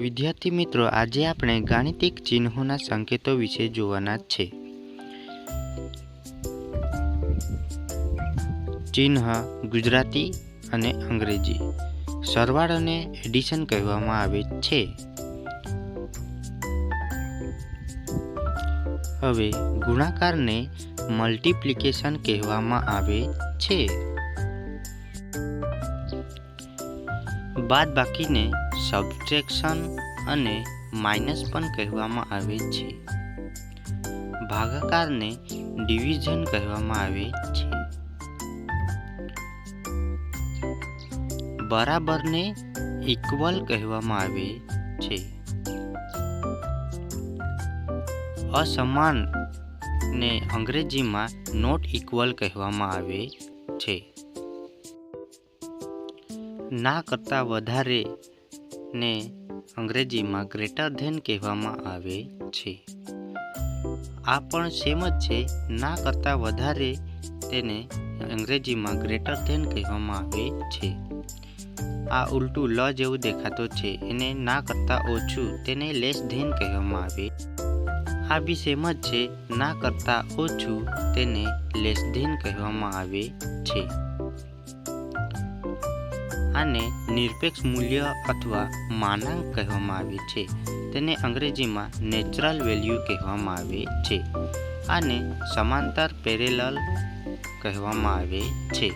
વિદ્યાર્થી મિત્રો, આજે આપણે ગાણિતિક ચિહ્નોના સંકેતો વિશે જોવાના છે. ચિહ્ન ગુજરાતી અને અંગ્રેજી. સરવાળાને એડિશન કહેવામાં આવે છે. હવે ગુણાકારને મલ્ટીપ્લિકેશન કહેવામાં આવે છે. બાદબાકીને સબટ્રેક્શન અને માઇનસ પણ કહેવામાં આવે છે. ભાગાકારને ડિવિઝન કહેવામાં આવે છે. બરાબરને ઇક્વલ કહેવામાં આવે છે. અસમાનને અંગ્રેજીમાં નોટ ઇક્વલ કહેવામાં આવે છે. ના કરતાં વધારે ને અંગ્રેજીમાં ગ્રેટર ધેન કહેવામાં આવે છે. આ પણ સેમ જ છે. ના કરતાં વધારે તેને અંગ્રેજીમાં ગ્રેટર ધેન કહેવામાં આવે છે. આ ઉલટું લ જેવું દેખાતો છે, એને ના કરતાં ઓછું તેને લેસ ધેન કહેવામાં આવે. આ બી સેમ જ છે. ના કરતાં ઓછું તેને લેસ ધેન કહેવામાં આવે છે. આને નિરપેક્ષ મૂલ્ય અથવા માનાંક કહેવામાં આવે છે. તેને અંગ્રેજીમાં નેચરલ વેલ્યુ કહેવામાં આવે છે. આને સમાંતર પેરેલલ કહેવામાં આવે છે.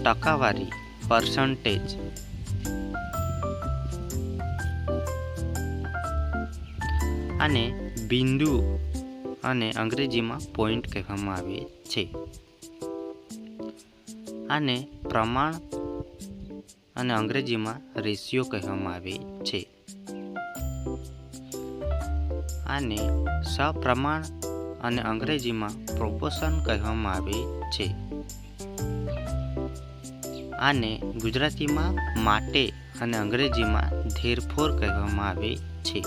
ટકાવારી પર્સન્ટેજ. આને બિંદુ અને અંગ્રેજીમાં પોઈન્ટ કહેવામાં આવે છે. આને પ્રમાણ અને અંગ્રેજીમાં રેશિયો કહેવામાં આવે છે. આને સપ્રમાણ અને અંગ્રેજીમાં પ્રોપોર્શન કહેવામાં આવે છે. આને ગુજરાતીમાં માટે અને અંગ્રેજીમાં ધેરફોર કહેવામાં આવે છે.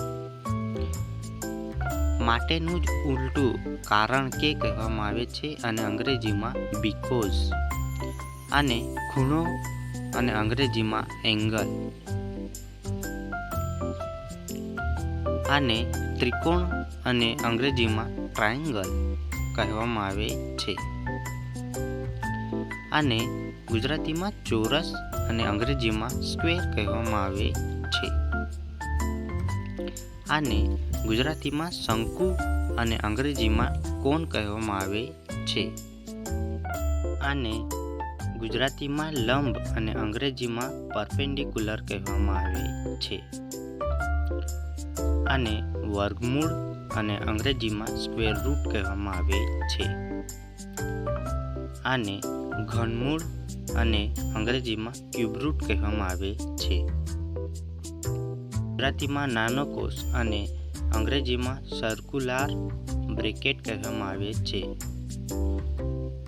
માટેનું જ ઉલટું કારણ કે કહેવામાં આવે છે અને અંગ્રેજીમાં બીકોઝ. આને ખૂણો અને અંગ્રેજીમાં એંગલ. આને ત્રિકોણ અને અંગ્રેજીમાં ટ્રાયેંગલ કહેવામાં આવે છે. આને ગુજરાતીમાં ચોરસ અને અંગ્રેજીમાં સ્ક્વેર કહેવામાં આવે છે. આને ગુજરાતીમાં શંકુ અને અંગ્રેજીમાં કોન કહેવામાં આવે છે. આને ગુજરાતીમાં લંબ અને અંગ્રેજીમાં પરપેન્ડિક્યુલર કહેવામાં આવે છે. આને વર્ગમૂળ અને અંગ્રેજીમાં સ્ક્વેર રૂટ કહેવામાં આવે છે. આને ઘનમૂળ અને અંગ્રેજીમાં ક્યુબ રૂટ કહેવામાં આવે છે. ગુજરાતીમાં નાનો કોષ અને અંગ્રેજીમાં સર્કુલાર બ્રેકેટ કહેવામાં આવે છે.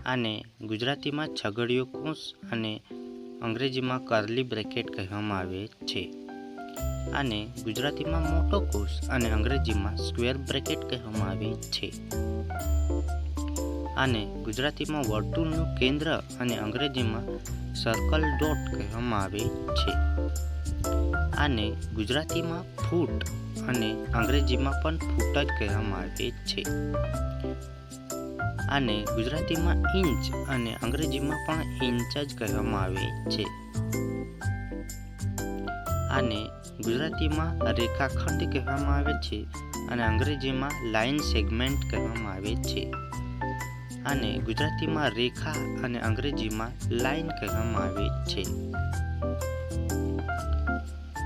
આને ગુજરાતીમાં છગડીયો કૌંસ અને અંગ્રેજીમાં કર્લી બ્રેકેટ કહેવામાં આવે છે. આને ગુજરાતીમાં મોટો કૌંસ અને અંગ્રેજીમાં સ્ક્વેર બ્રેકેટ કહેવામાં આવે છે. આને ગુજરાતીમાં વર્તુળનું કેન્દ્ર અને અંગ્રેજીમાં સર્કલ ડોટ કહેવામાં આવે છે. આને ગુજરાતીમાં ફૂટ અને અંગ્રેજીમાં પણ ફૂટ જ કહેવામાં આવે છે. આને ગુજરાતીમાં ઇંચ અને અંગ્રેજીમાં પણ ઇંચ જ કહેવામાં આવે છે. આને ગુજરાતીમાં રેખાખંડ કહેવામાં આવે છે અને અંગ્રેજીમાં લાઇન સેગમેન્ટ કહેવામાં આવે છે. આને ગુજરાતીમાં રેખા અને અંગ્રેજીમાં લાઇન કહેવામાં આવે છે.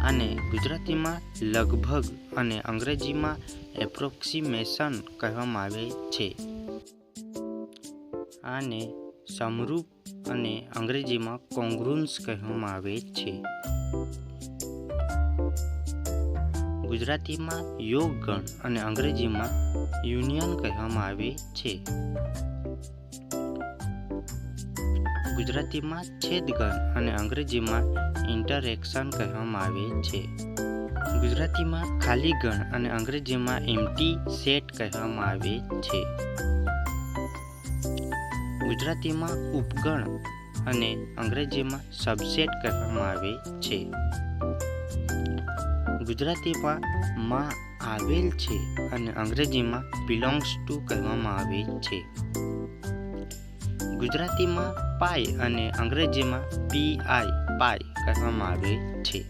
આને ગુજરાતીમાં લગભગ અને અંગ્રેજીમાં એપ્રોક્સિમેશન કહેવામાં આવે છે. આને સમરૂપ અને અંગ્રેજીમાં કોંગ્રુન્સ કહેવામાં આવે છે. ગુજરાતીમાં યોગગણ અને અંગ્રેજીમાં યુનિયન કહેવામાં આવે છે. ગુજરાતીમાં છેદગણ અને અંગ્રેજીમાં ઇન્ટરેક્શન કહેવામાં આવે છે. ગુજરાતીમાં ખાલી ગણ અને અંગ્રેજીમાં એમ્પ્ટી સેટ કહેવામાં આવે છે. ગુજરાતીમાં ઉપગણ અને અંગ્રેજીમાં સબસેટ કહેવામાં આવે છે. ગુજરાતીમાં માં આવેલ છે અને અંગ્રેજીમાં બિલોંગ્સ ટુ કહેવામાં આવે છે. ગુજરાતીમાં પાય અને અંગ્રેજીમાં પીઆઈ પાય કહેવામાં આવે છે.